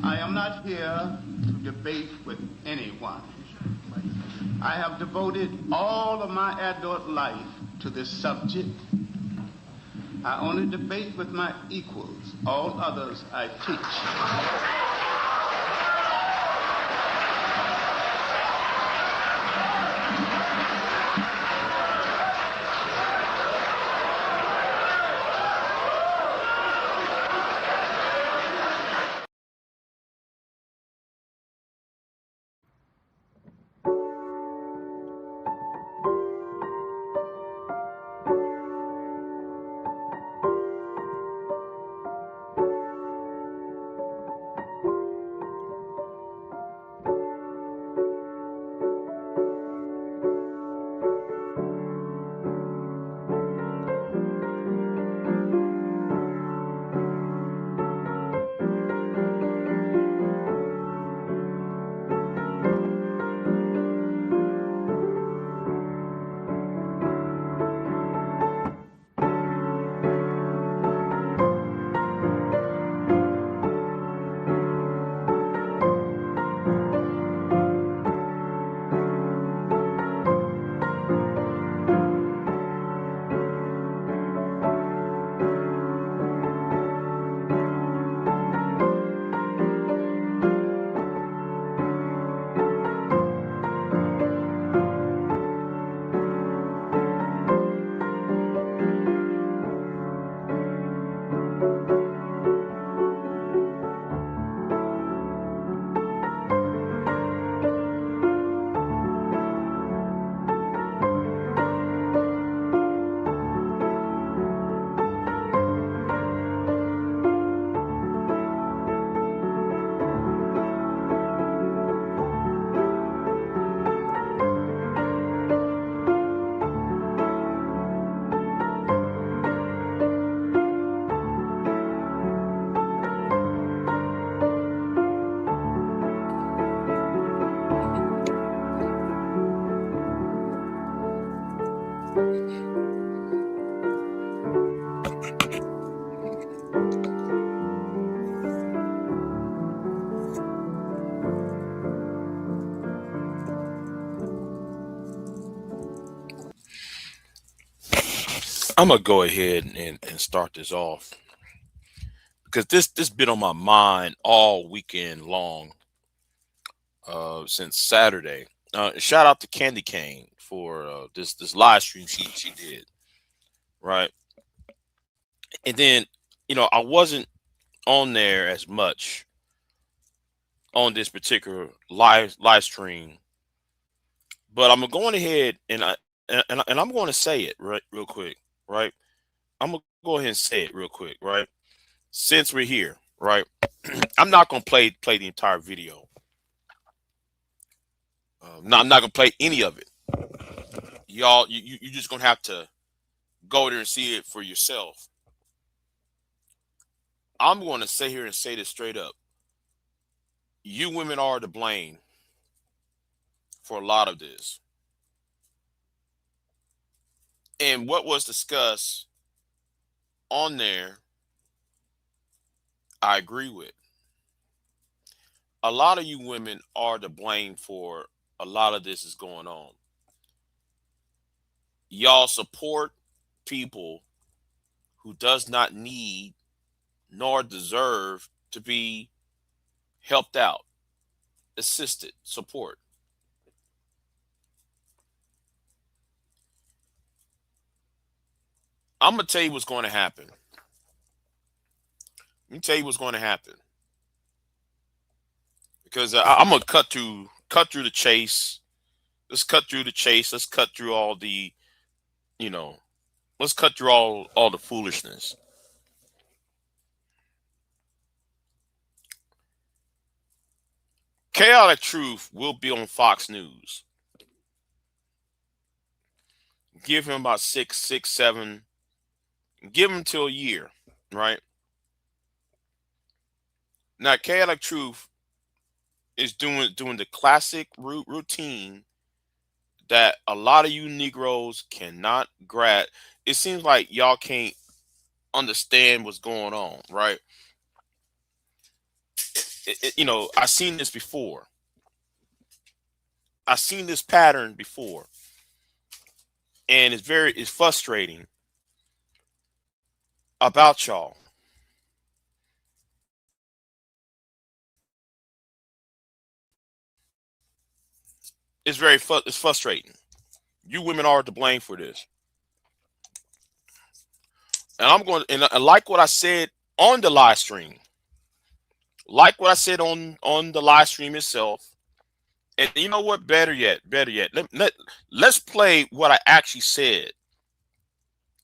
I am not here to debate with anyone. I have devoted all of my adult life to this subject. I only debate with my equals. All others I teach. I'm gonna go ahead and start this off because this been on my mind all weekend long, since Saturday. Shout out to Candy Cane for this live stream she did, right? And then I wasn't on there as much on this particular live stream, but I'm going ahead and I'm going to say it right real quick, right? I'm gonna go ahead and say it real quick, right? Since we're here, right? I'm not gonna play the entire video. No, I'm not gonna play any of it. Y'all, you just gonna have to go there and see it for yourself. I'm gonna sit here and say this straight up. You women are to blame for a lot of this. And what was discussed on there, I agree with. A lot of you women are to blame for a lot of this is going on. Y'all support people who does not need nor deserve to be helped out, assisted, support. I'm gonna tell you what's going to happen. Let me tell you what's going to happen because I'm gonna cut through the chase. Let's cut through the chase. Let's cut through all the you know. Let's cut through all the foolishness. Chaotic Truth will be on Fox News. Give him about six, seven. Give him till a year, right? Now, Chaotic Truth is doing the classic routine that a lot of you Negroes cannot grasp. It seems like y'all can't understand what's going on, right? you know, I've seen this before. I've seen this pattern before, and it's frustrating about y'all. It's frustrating. You women are to blame for this, and I'm going and like what I said on the live stream, like what I said on the live stream itself. And you know what? Better yet. Let's play what I actually said.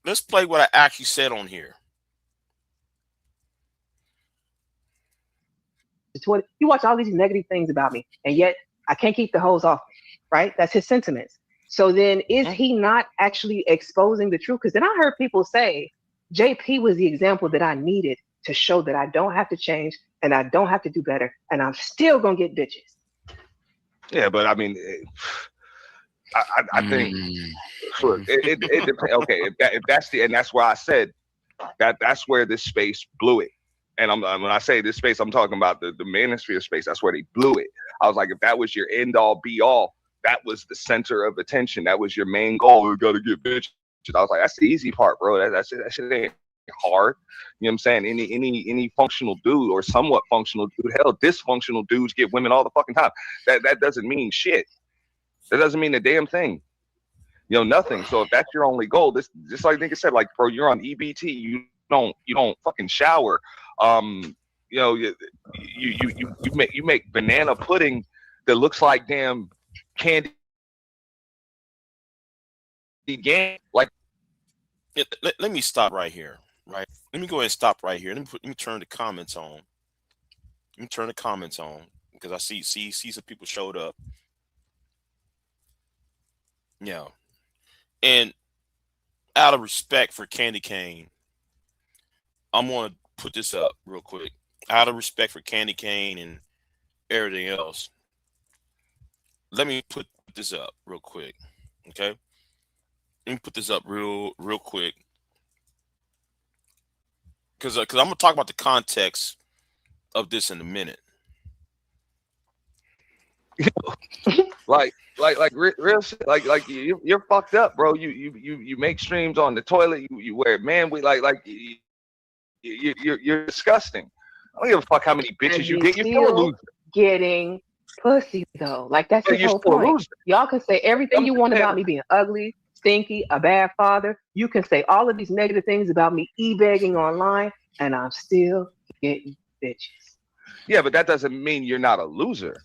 Let's play what I actually said on here. It's what you watch all these negative things about me, and yet I can't keep the hoes off me, right? That's his sentiments. So then is he not actually exposing the truth? Because then I heard people say JP was the example that I needed to show that I don't have to change and I don't have to do better, and I'm still gonna get bitches. Yeah, but I mean, I think look, it depends. Okay, if that's and that's why I said that's where this space blew it. And when I say this space, I'm talking about the manosphere space. That's where they blew it. I was like, if that was your end all be all, that was the center of attention. That was your main goal. We gotta get bitches. I was like, that's the easy part, bro. That shit ain't hard. You know what I'm saying? Any functional dude or somewhat functional dude, hell, dysfunctional dudes get women all the fucking time. That doesn't mean shit. That doesn't mean a damn thing. You know, nothing. So if that's your only goal, this just like nigga said, like, bro, you're on EBT. You don't fucking shower. You know, you make banana pudding that looks like damn candy game. Like, Let me stop right here. Right. Let me go ahead and stop right here. Let me turn the comments on. Let me turn the comments on because I see some people showed up. Yeah. And out of respect for Candy Cane, I'm gonna put this up real quick. Out of respect for Candy Cane and everything else, let me put this up real quick. Okay. Let me put this up real quick. Because I'm gonna talk about the context of this in a minute. like real shit. Like you're fucked up, bro. You make streams on the toilet. You wear man. We like you're disgusting. I don't give a fuck how many bitches you get. You're still a loser. Getting pussy though. Like that's his whole point. Y'all can say everything you want about me being ugly, stinky, a bad father. You can say all of these negative things about me e-begging online, and I'm still getting bitches. Yeah, but that doesn't mean you're not a loser.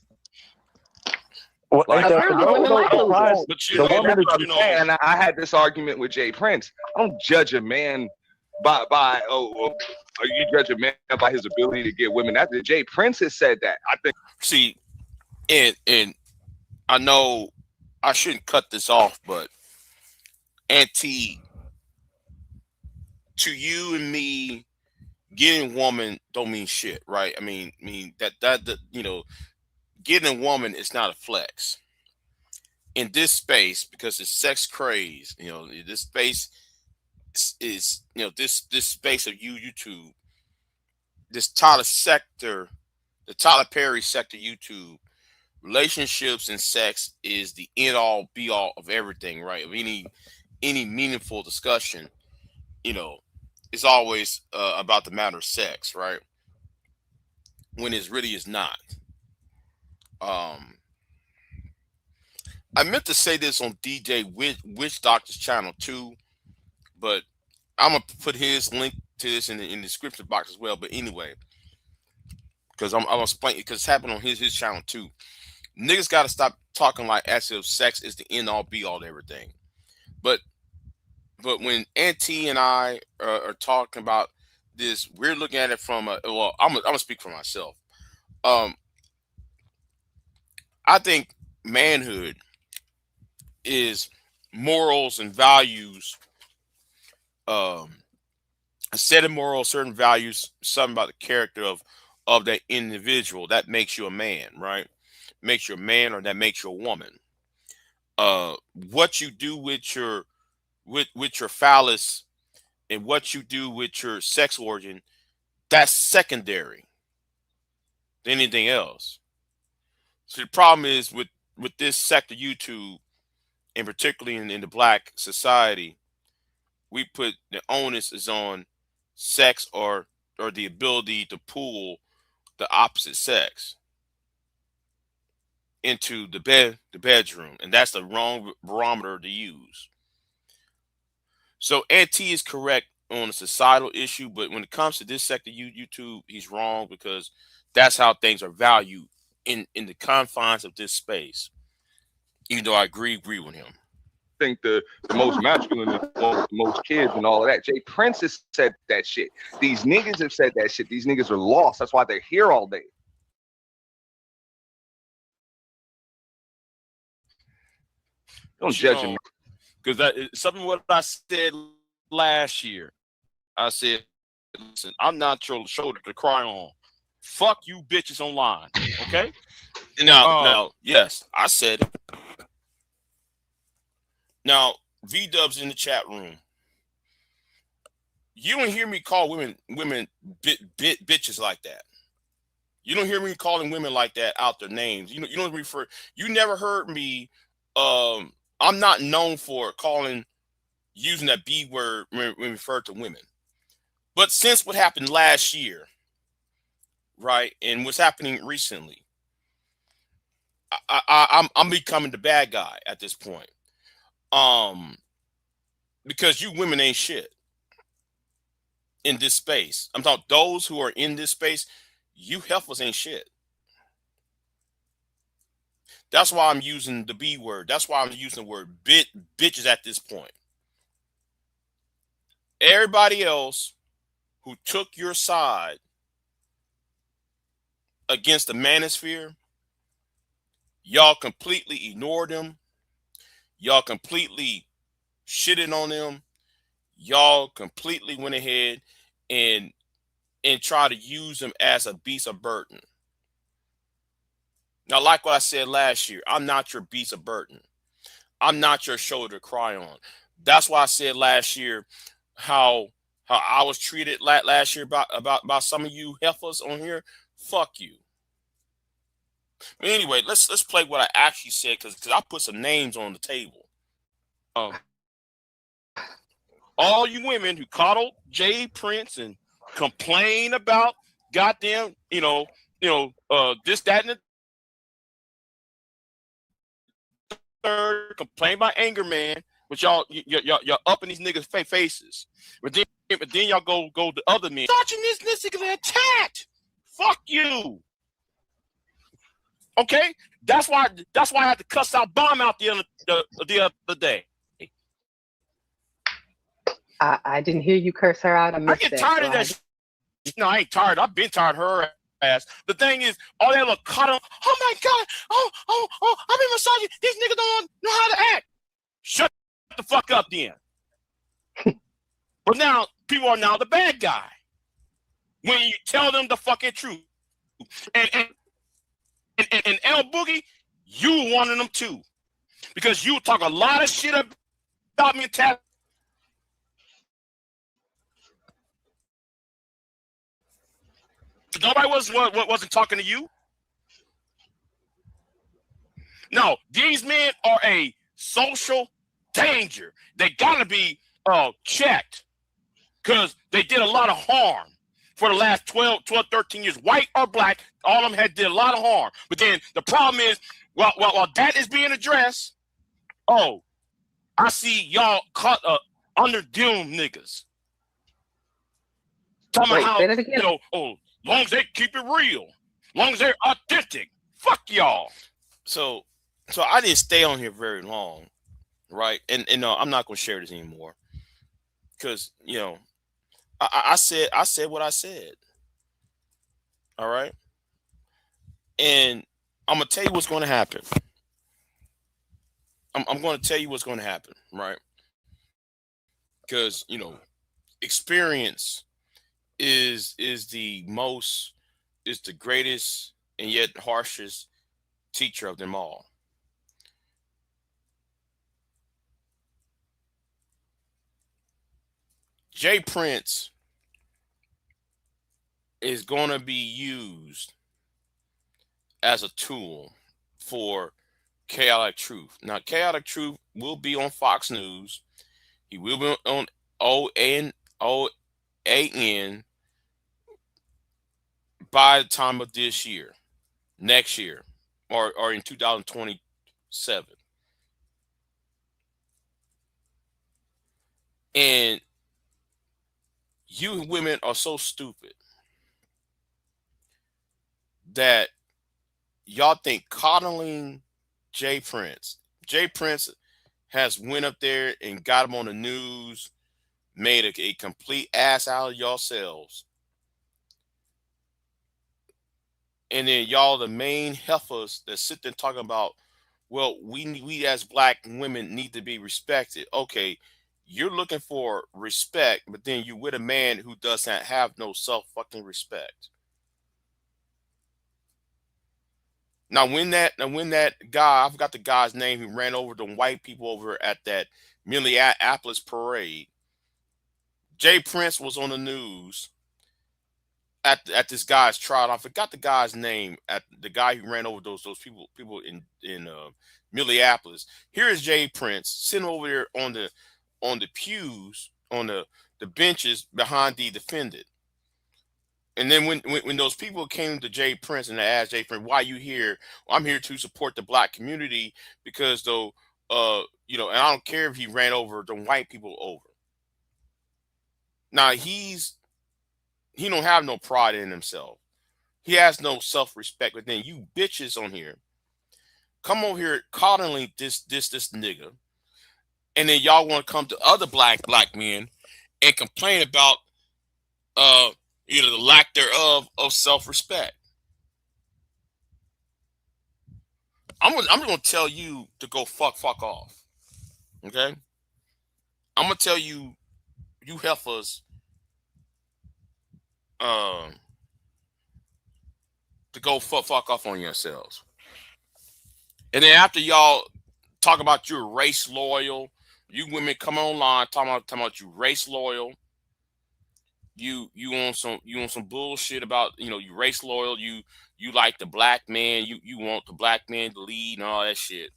Well, like, apparently women like losers. And I had this argument with Jay Prince. I don't judge a man by you judge a man by his ability to get women. After Jay Prince has said that, I think. See, and I know I shouldn't cut this off, but Auntie, to you and me, getting woman don't mean shit, right? I mean that you know, getting a woman is not a flex in this space because it's sex craze. You know, this space is you know this space of YouTube, this Tyler sector, the Tyler Perry sector YouTube. Relationships and sex is the end all be all of everything, right? Of any meaningful discussion, you know, it's always about the matter of sex, right? When it really is not. I meant to say this on DJ Witch Doctor's channel too, but I'm gonna put his link to this in the description box as well. But anyway, because I'm gonna explain it because it's happening on his channel too. Niggas gotta stop talking like as if sex is the end all be all to everything. But when Auntie and I are talking about this, we're looking at it from well, I'm gonna speak for myself. I think manhood is morals and values, a set of morals, certain values, something about the character of that individual that makes you a man, right? Makes you a man, or that makes you a woman. What you do with your phallus and what you do with your sex organ, that's secondary. than anything else. So the problem is with this sector YouTube, and particularly in the black society, we put the onus is on sex or the ability to pull the opposite sex into the bedroom, and that's the wrong barometer to use. So NT is correct on a societal issue, but when it comes to this sector YouTube, he's wrong, because that's how things are valued in the confines of this space. Even though I agree with him. I think the most masculine is the one with the most kids and all of that. Jay Prince has said that shit. These niggas have said that shit. These niggas are lost. That's why they're here all day. Don't judge him. Because that is something what I said last year. I said, listen, I'm not your shoulder to cry on. Fuck you bitches online. Okay? Now, yes, I said it. Now, V-Dub's in the chat room. You don't hear me call women bitches like that. You don't hear me calling women like that out their names. You don't refer. You never heard me. I'm not known for using that B word when referred to women. But since what happened last year, right, and what's happening recently, I'm becoming the bad guy at this point. Because you women ain't shit in this space. I'm talking those who are in this space. You heifers ain't shit. That's why I'm using the B word. That's why I'm using the word bitches at this point. Everybody else who took your side against the manosphere, y'all completely ignored them. Y'all completely shitted on them. Y'all completely went ahead and try to use them as a beast of burden. Now, like what I said last year, I'm not your beast of burden. I'm not your shoulder to cry on. That's why I said last year how I was treated last year about some of you heifers on here. Fuck you. But anyway, let's play what I actually said, because I put some names on the table. All you women who coddle Jay Prince and complain about goddamn, this, that, and the third, complain about Anger Man, but y'all up in these niggas' faces. But then y'all go to other men. Touching this nigga get attacked. Fuck you. Okay, that's why I had to cuss out Bomb out the other day. I didn't hear you curse her out. I get tired of that. No, I ain't tired. I've been tired of her ass. The thing is, all that little cut on. Oh my god. Oh, I've been massaging. These niggas don't know how to act. Shut the fuck up, then. But now people are now the bad guy when you tell them the fucking truth. And L Boogie, you one of them too, because you talk a lot of shit about me and Tap. Nobody wasn't talking to you. No, these men are a social danger. They gotta be checked, because they did a lot of harm for the last 12, 13 years. White or black, all of them did a lot of harm. But then the problem is, while that is being addressed, I see y'all caught under them niggas. Talking about how, long as they keep it real, long as they're authentic, fuck y'all. So I didn't stay on here very long, right? And no, I'm not gonna share this anymore, because I said what I said. All right, and I'm gonna tell you what's going to happen. I'm going to tell you what's going to happen, right? Because experience is the greatest and yet harshest teacher of them all. Jay Prince is going to be used as a tool for Chaotic Truth. Now, Chaotic Truth will be on Fox News. He will be on OAN by the time of this year, next year, or in 2027. And you women are so stupid that y'all think coddling Jay Prince has went up there and got him on the news, made a complete ass out of yourselves. And then y'all, the main heifers that sit there talking about, well, we as black women need to be respected. Okay, you're looking for respect, but then you with a man who does not have no self fucking respect. Now when that guy, I forgot the guy's name, who ran over the white people over at that Minneapolis parade, Jay Prince was on the news at this guy's trial. I forgot the guy's name, at the guy who ran over those people in Minneapolis. Here is Jay Prince sitting over there on the pews, on the benches behind the defendant. And then when those people came to Jay Prince and they asked Jay Prince, "Why you here?" Well, "I'm here to support the black community because though and I don't care if he ran over the white people over." Now he don't have no pride in himself. He has no self-respect. But then you bitches on here come over here coddling this nigga, and then y'all want to come to other black men and complain about the lack thereof of self-respect. I'm gonna tell you to go fuck off. Okay? I'm gonna tell you heifers to go fuck off on yourselves. And then after y'all talk about you're race loyal, you women come online talking about you race loyal. You on some bullshit about you race loyal. You like the black man. You want the black man to lead and all that shit.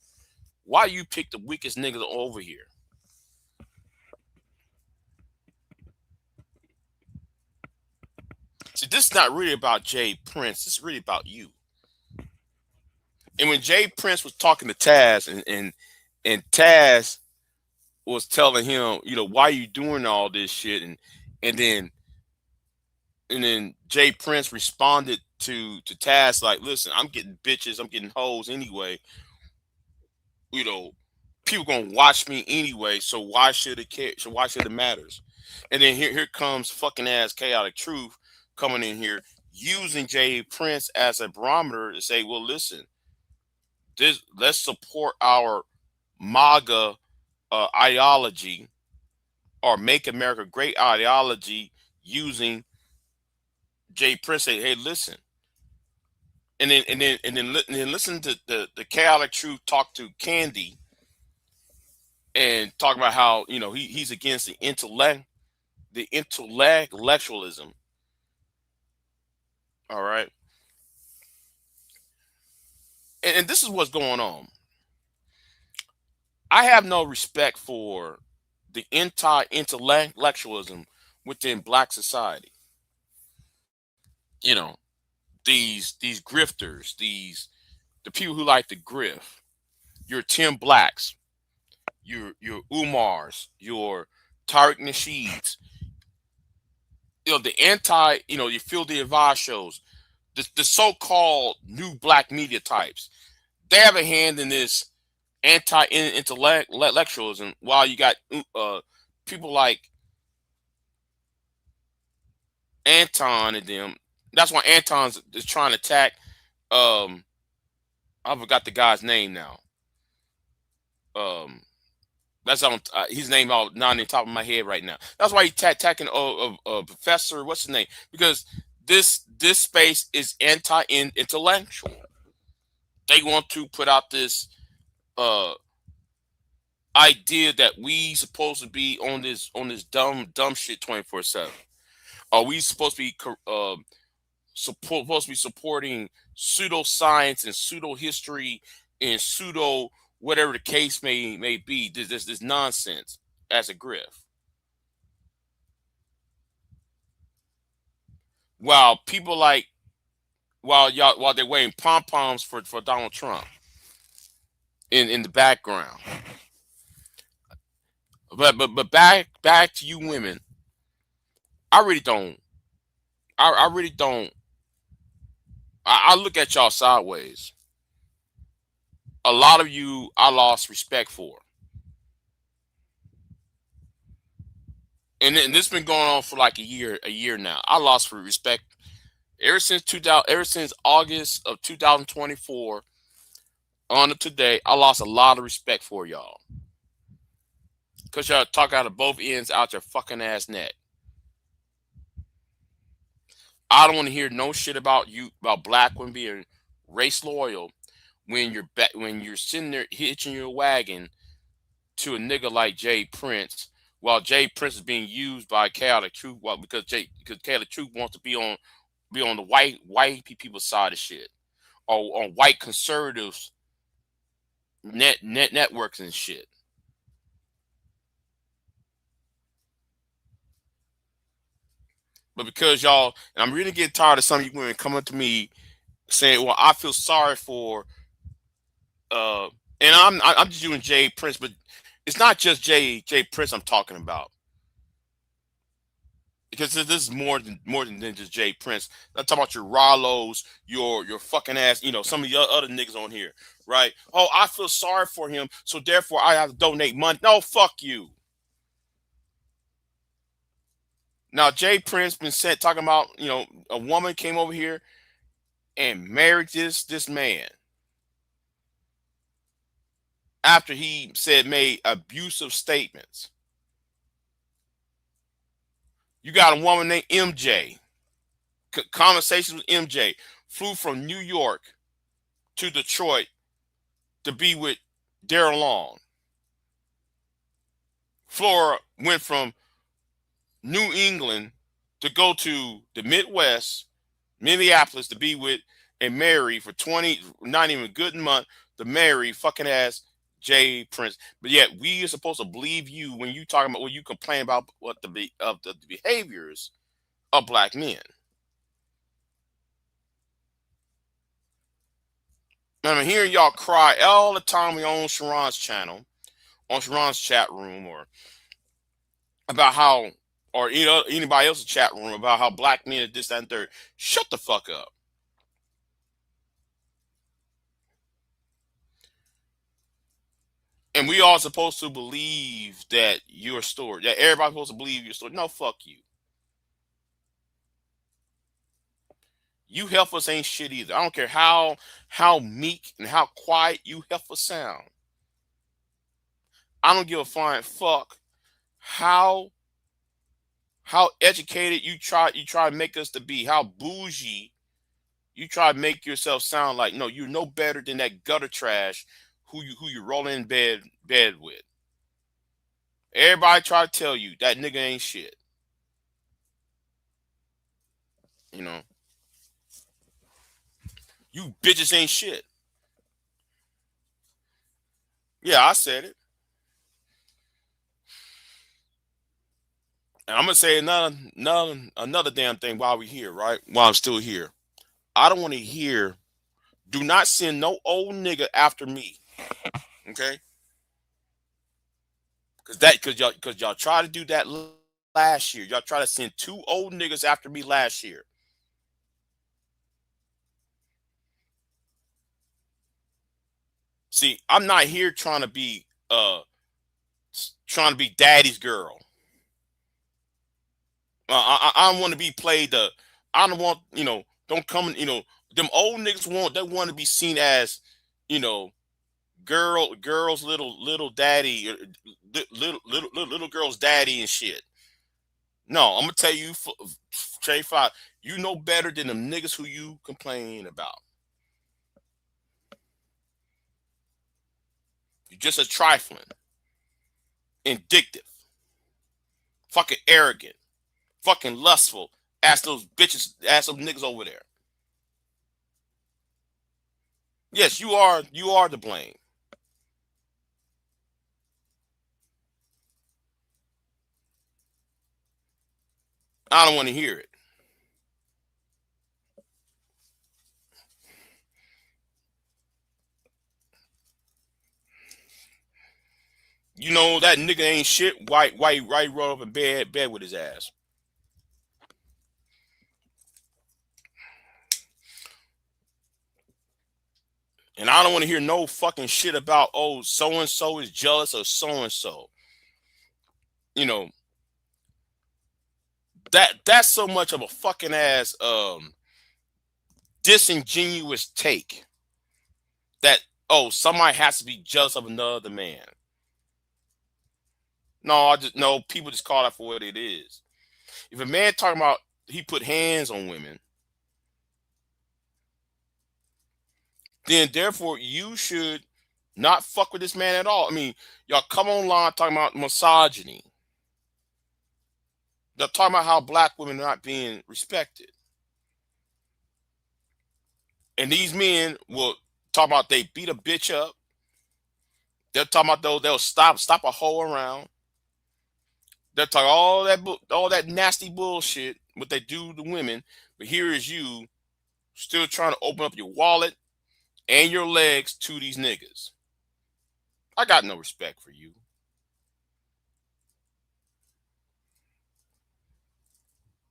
Why you pick the weakest niggas over here? See, this is not really about Jay Prince. It's really about you. And when Jay Prince was talking to Taz, and Taz was telling him, why are you doing all this shit, and then Jay Prince responded to Taz like, "Listen, I'm getting bitches, I'm getting hoes anyway. People gonna watch me anyway. So why should it care? So why should it matters?" And then here comes fucking ass Chaotic Truth coming in here using Jay Prince as a barometer to say, "Well, listen, let's support our MAGA ideology, or Make America Great ideology," using Jay Prince. Say, "Hey, listen," and then listen to the Chaotic Truth talk to Candy and talk about how he's against the intellectualism. All right, and this is what's going on. I have no respect for the anti-intellectualism within black society. These grifters, the people who like to grift, your Tim Blacks, your Umars, your Tariq Nasheeds, the anti, your Field the Advice shows, the so-called new black media types. They have a hand in this anti-intellectualism, while you got people like Anton and them. That's why Anton's is trying to attack. I forgot the guy's name now. That's on his name all not on the top of my head right now. That's why he's attacking Professor. What's his name? Because this space is anti-intellectual. They want to put out this idea that we supposed to be on this dumb shit 24/7. Are we supposed to be supposed to be supporting pseudoscience and pseudo history and pseudo whatever the case may be. This nonsense as a grift. While people like while they're wearing pom poms for Donald Trump in the background. But back to you women. I really don't. I really don't. I look at y'all sideways. A lot of you I lost respect for. And this been going on for like a year now. I lost for respect ever since August of 2024 on to today. I lost a lot of respect for y'all. Cause y'all talk out of both ends out your fucking ass neck. I don't want to hear no shit about black women being race loyal when you're sitting there hitching your wagon to a nigga like Jay Prince, while Jay Prince is being used by Chaotic Truth, because Chaotic Truth wants to be on the white people's side of shit, or on white conservatives networks and shit. But because y'all, and I'm really getting tired of some of you women coming to me saying, "Well, I feel sorry for," and I'm just doing Jay Prince, but it's not just Jay Prince I'm talking about, because this is more than just Jay Prince. I'm talking about your Rollos, your fucking ass, some of the other niggas on here, right? Oh, I feel sorry for him, so therefore I have to donate money. No, fuck you. Now, Jay Prince been talking about, a woman came over here and married this man after he made abusive statements. You got a woman named MJ. Conversations with MJ. Flew from New York to Detroit to be with Daryl Long. Flora went from New England to go to the Midwest, Minneapolis, to be with and marry for 20, not even a good month, to marry fucking ass Jay Prince. But yet we are supposed to believe you when you talking about, when you complain about what the behaviors of black men. I'm hearing y'all cry all the time on Sharon's channel, on Sharon's chat room, or about how, or anybody else's chat room, about how black men are this, that, and third. Shut the fuck up. And we all supposed to believe that your story, that everybody's supposed to believe your story. No, fuck you. You heifers ain't shit either. I don't care how meek and how quiet you heifers sound. I don't give a flying fuck how educated you try to make us to be, how bougie you try to make yourself sound like. No, you're no better than that gutter trash who you roll in bed with. Everybody try to tell you that nigga ain't shit. You bitches ain't shit. Yeah, I said it. And I'm gonna say another damn thing while we're here, right? While I'm still here. I don't want to hear, do not send no old nigga after me. Okay? Cause y'all try to do that last year. Y'all try to send 2 old niggas after me last year. See, I'm not here trying to be daddy's girl. I don't want to be played I don't want, don't come, them old niggas want to be seen as, girl's little daddy, little girl's daddy and shit. No, I'm gonna tell you, Trey 5, you know better than them niggas who you complain about. You're just a trifling, indictive, fucking arrogant, fucking lustful. Ask those bitches, ask those niggas over there. Yes, you are to blame. I don't want to hear it. You know that nigga ain't shit. White roll up in bed with his ass. And I don't want to hear no fucking shit about, oh, so and so is jealous of so and so. You know, that's so much of a fucking ass disingenuous take that, oh, somebody has to be jealous of another man. No, people just call that for what it is. If a man talking about he put hands on women, then therefore you should not fuck with this man at all. I mean, y'all come online talking about misogyny. They're talking about how black women are not being respected. And these men will talk about they beat a bitch up. They're talking about they'll stop a hoe around. They're talking all that nasty bullshit, what they do to women. But here is you still trying to open up your wallet and your legs to these niggas. I got no respect for you.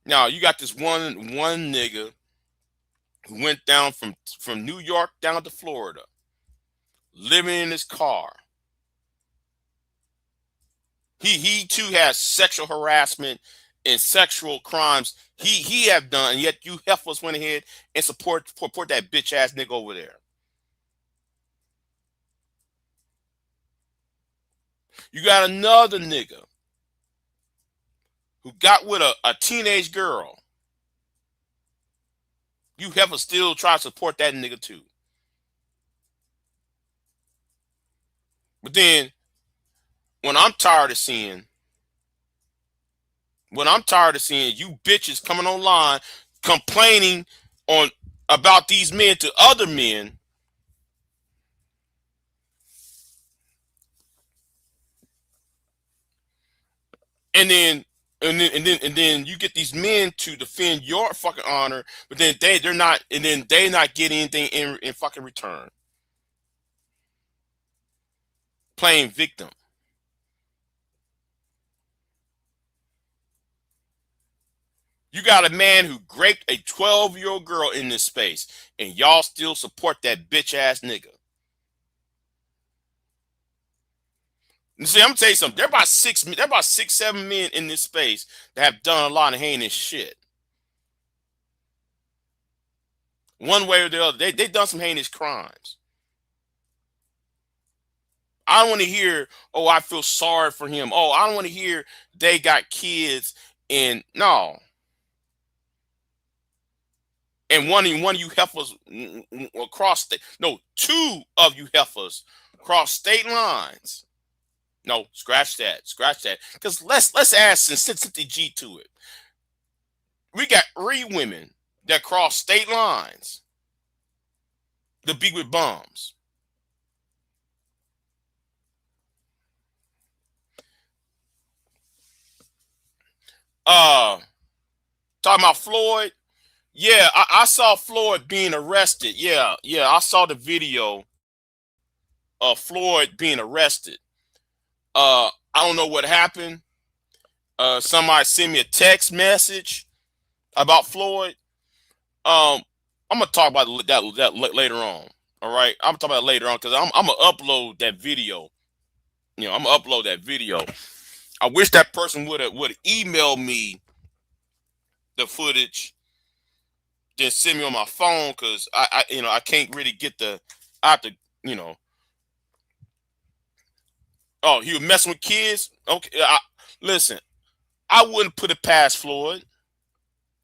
Now you got this one nigga who went down from New York down to Florida, living in his car. He too has sexual harassment and sexual crimes he have done, and yet you heifers went ahead and support that bitch ass nigga over there. You got another nigga who got with a teenage girl. You heifers still try to support that nigga too. But then when I'm tired of seeing you bitches coming online complaining about these men to other men, and then you get these men to defend your fucking honor, but then they're not getting anything in fucking return. Playing victim. You got a man who raped a 12-year-old girl in this space, and y'all still support that bitch ass nigga. You see, I'm gonna tell you something. There are about 6-7 men in this space that have done a lot of heinous shit. One way or the other, they done some heinous crimes. I don't want to hear, oh, I feel sorry for him. Oh, I don't want to hear they got kids and no. And one of you heifers across state. No, two of you heifers cross state lines. No, scratch that. Because let's add some sensitivity G to it. We got 3 women that cross state lines to be with bums. Talking about Floyd. Yeah, I saw Floyd being arrested. Yeah, I saw the video of Floyd being arrested. I don't know what happened. Somebody sent me a text message about Floyd. I'm gonna talk about that later on. All right, I'm gonna talk about it later on because I'm gonna upload that video. You know, I'm gonna upload that video. I wish that person would email me the footage, then send me on my phone because I can't really get I have to, Oh, he was messing with kids. Okay, listen, I wouldn't put it past Floyd.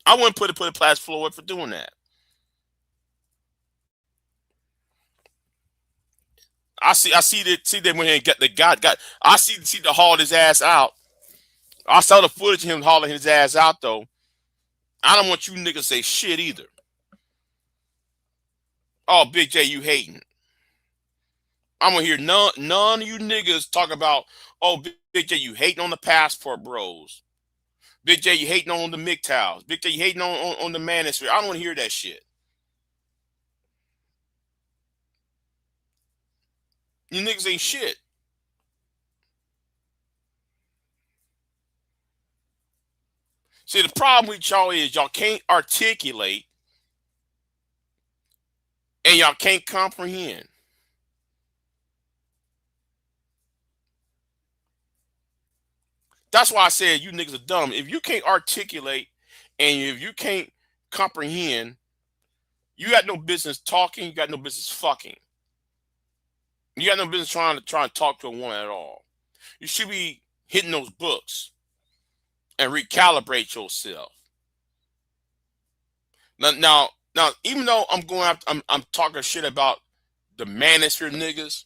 I wouldn't put it past Floyd for doing that. I see that when he got the guy I see the haul his ass out. I saw the footage of him hauling his ass out though. I don't want you niggas to say shit either. Oh, Big J, you hating. I'm gonna hear none of you niggas talk about, oh, Big J, you hating on the passport bros. Big J, you hating on the MGTOWs. Big J, you hating on the manosphere. I don't want to hear that shit. You niggas ain't shit. See, the problem with y'all is y'all can't articulate and y'all can't comprehend. That's why I said you niggas are dumb. If you can't articulate and if you can't comprehend, you got no business talking. You got no business fucking. You got no business trying to talk to a woman at all. You should be hitting those books and recalibrate yourself. Now, even though I'm going after, I'm talking shit about the manosphere niggas,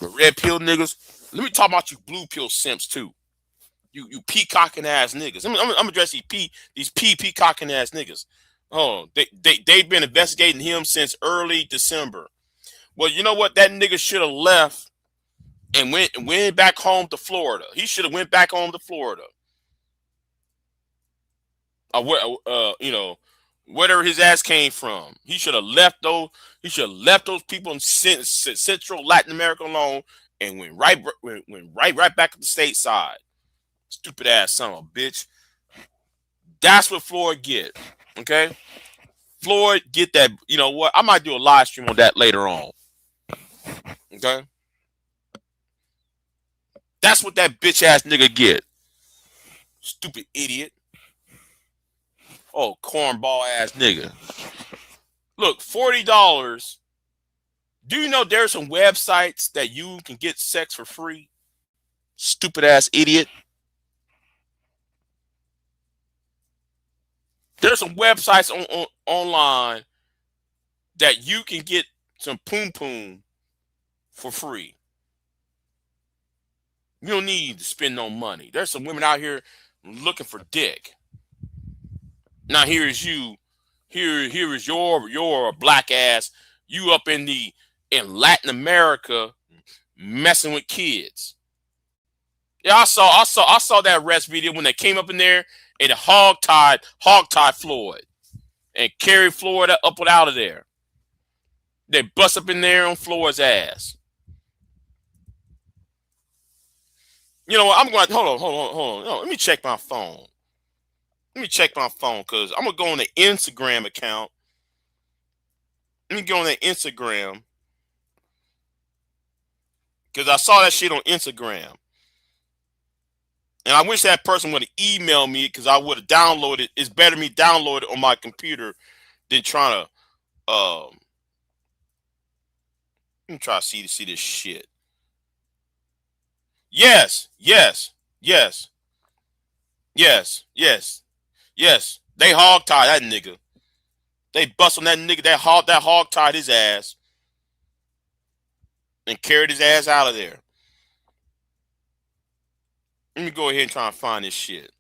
the red pill niggas. Let me talk about you blue pill simps too. You peacocking ass niggas. I'm addressing these peacocking ass niggas. Oh, they've been investigating him since early December. Well, you know what? That nigga should have left and went back home to Florida. He should have went back home to Florida. You know, wherever his ass came from. He should have left those. He should have left those people in Central Latin America alone and went right back to the stateside. Stupid ass son of a bitch. That's what Floyd get. Okay, Floyd get that. You know what? I might do a live stream on that later on. Okay, that's what that bitch ass nigga get. Stupid idiot. Oh, cornball ass nigga. Look, $40. Do you know there's some websites that you can get sex for free? Stupid ass idiot. There's some websites online that you can get some poom poom for free. You don't need to spend no money. There's some women out here looking for dick. Now here is you. Here is your black ass. You up in Latin America messing with kids. Yeah, I saw that arrest video when they came up in there and hogtied Floyd and carried Floyd up and out of there. They bust up in there on Floyd's ass. You know what? I'm going to hold on. No, let me check my phone. Because I'm gonna go on the Instagram account. Let me go on the Instagram. Because I saw that shit on Instagram. And I wish that person would have emailed me because I would have downloaded. It's better me download it on my computer than trying to let me try to see this shit. Yes. They hog tied that nigga. They bust on that nigga. That hog tied his ass and carried his ass out of there. Let me go ahead and try and find this shit.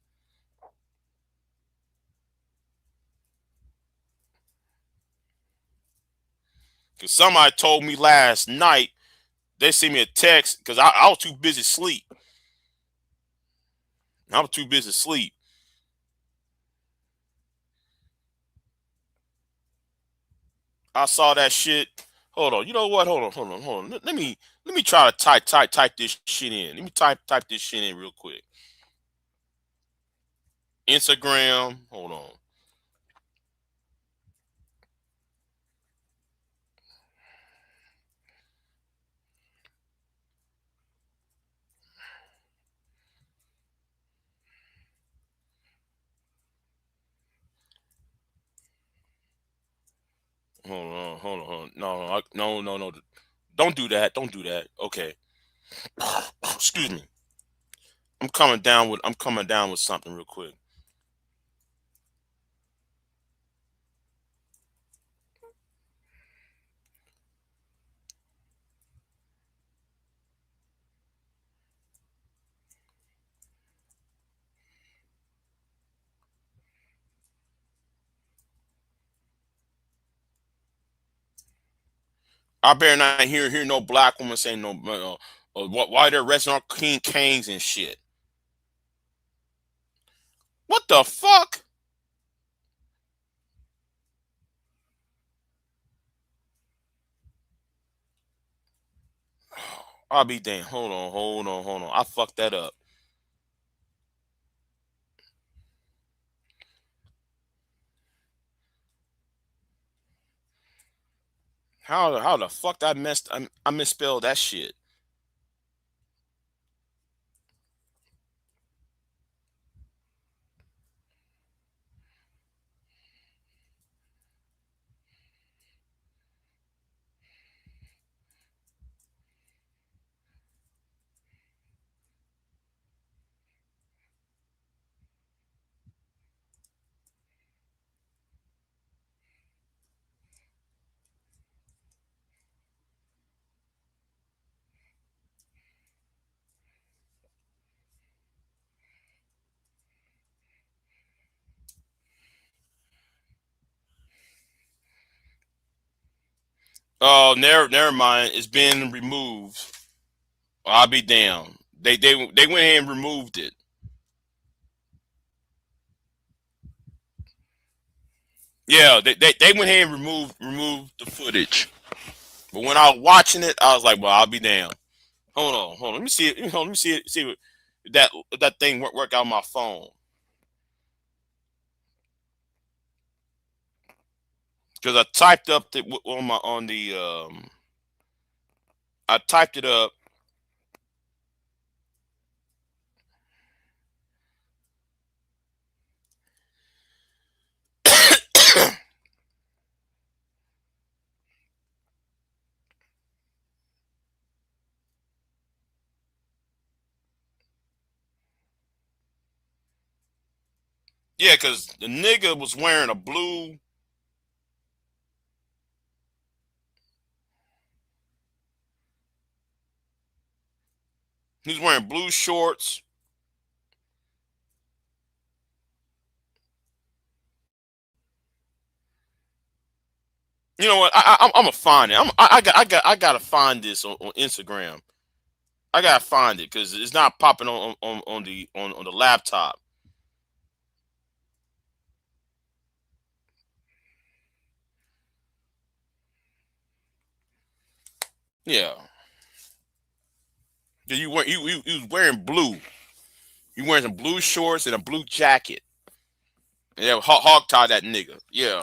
Because somebody told me last night, they sent me a text because I was too busy sleep. I was too busy sleep. I saw that shit. Hold on. You know what? Hold on. Let me try to type this shit in. Let me type this shit in real quick. Instagram. Hold on. Hold on. No. Don't do that. Okay. Excuse me. I'm coming down with something real quick. I better not hear no black woman saying no. Why they're arresting our King Kings and shit. What the fuck? I'll be damn. Hold on. I fucked that up. How the fuck I misspelled that shit? Oh, never mind. It's been removed. I'll be damned. They went ahead and removed it. Yeah, they went ahead and removed the footage. But when I was watching it, I was like, well, I'll be damned. Hold on. Let me see it. Let me see it. See what that thing work out on my phone. Because I typed up I typed it up. Yeah, because the nigga was wearing a blue. He's wearing blue shorts. You know what? I'm gonna find it. I gotta find this on Instagram. I gotta find it because it's not popping on the laptop. Yeah, you was wearing blue. You wearing some blue shorts and a blue jacket. Yeah, hog tie that nigga. Yeah,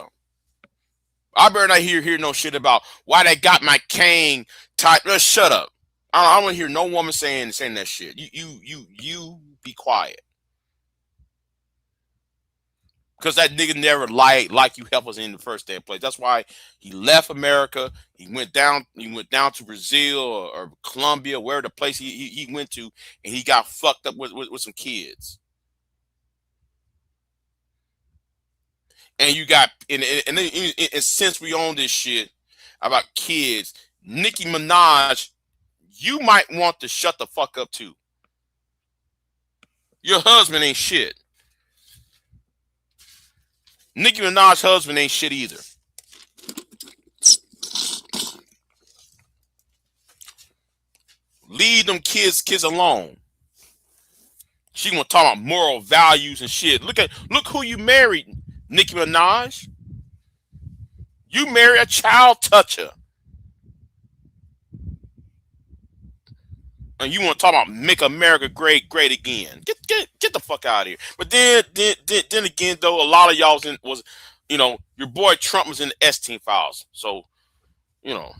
I better not hear no shit about why they got my cane tied. Shut up. I don't want to hear no woman saying that shit. You be quiet. Because that nigga never like you help us in the first damn place. That's why he left America. He went down to Brazil or Colombia, where the place he went to, and he got fucked up with some kids. And you got and since we own this shit about kids, Nicki Minaj, you might want to shut the fuck up too. Your husband ain't shit. Nicki Minaj's husband ain't shit either. Leave them kids alone. She gonna talk about moral values and shit. Look who you married, Nicki Minaj. You married a child toucher. And you want to talk about make America great again? Get the fuck out of here. But then again, though, a lot of y'all was your boy Trump was in the Epstein files. So you know,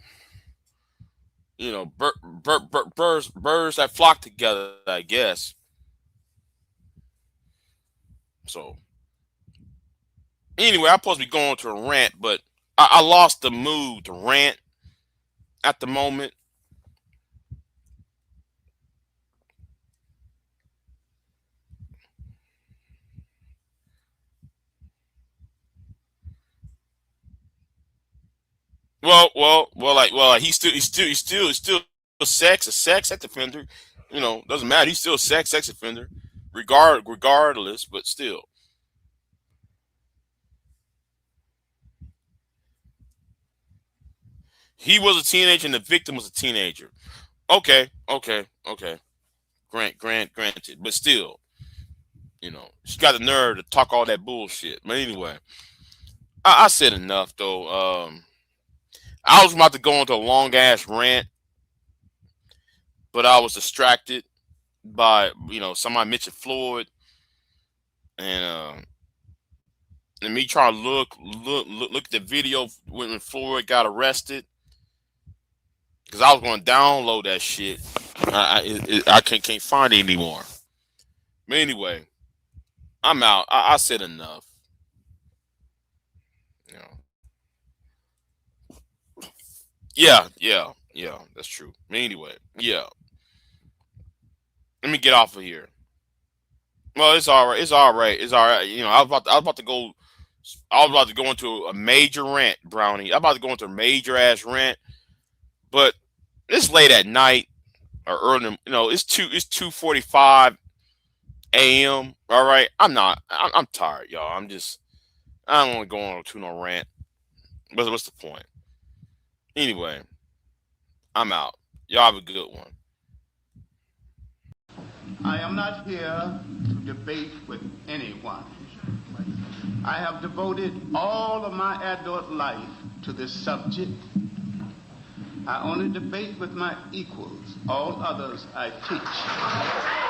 birds that flock together, I guess. So anyway, I'm supposed to be going to a rant, but I lost the mood to rant at the moment. He's still a sex offender. Doesn't matter. He's still a sex offender, regardless. But still, He was a teenager and the victim was a teenager. Okay. Granted. But still, you know, she got the nerve to talk all that bullshit. But anyway, I said enough though. I was about to go into a long ass rant, but I was distracted by, you know, somebody mentioned Floyd and me trying to look at the video when Floyd got arrested, because I was going to download that shit. I can't find it anymore. But anyway, I'm out. I said enough. You know. Yeah, that's true. But anyway, yeah. Let me get off of here. Well, it's all right. You know, I was about to go into a major rant, Brownie. I'm about to go into a major ass rant, but it's late at night or early. You know, it's 2:45 a.m. All right, I'm tired, y'all. I don't want to go on to no rant. What's the point? Anyway, I'm out. Y'all have a good one. I am not here to debate with anyone. I have devoted all of my adult life to this subject. I only debate with my equals. All others I teach.